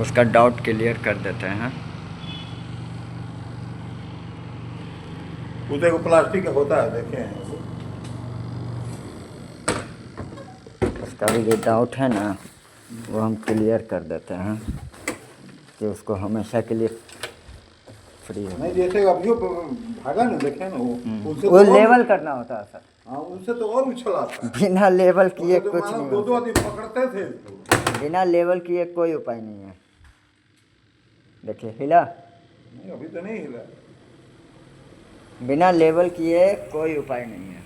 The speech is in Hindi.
उसका डाउट क्लियर कर देते हैं। वो देखो प्लास्टिक का होता है, देखें। उसका भी जो डाउट है ना वो हम क्लियर कर देते हैं कि उसको हमेशा के लिए फ्री हो। नहीं, जैसे अभी वो भागा ना, देखे ना वो, उनसे वो तो लेवल करना होता है सर, हाँ, उनसे तो और उछल आता है। बिना लेवल किए उनसे तो कुछ मानो नहीं दो हो दो सकता। आदमी पकड़ते थे इसको। बिना लेवल किए कोई उपाय नहीं है। देखिए हिला, नहीं, अभी तो नहीं हिला। बिना लेवल किए कोई उपाय नहीं है।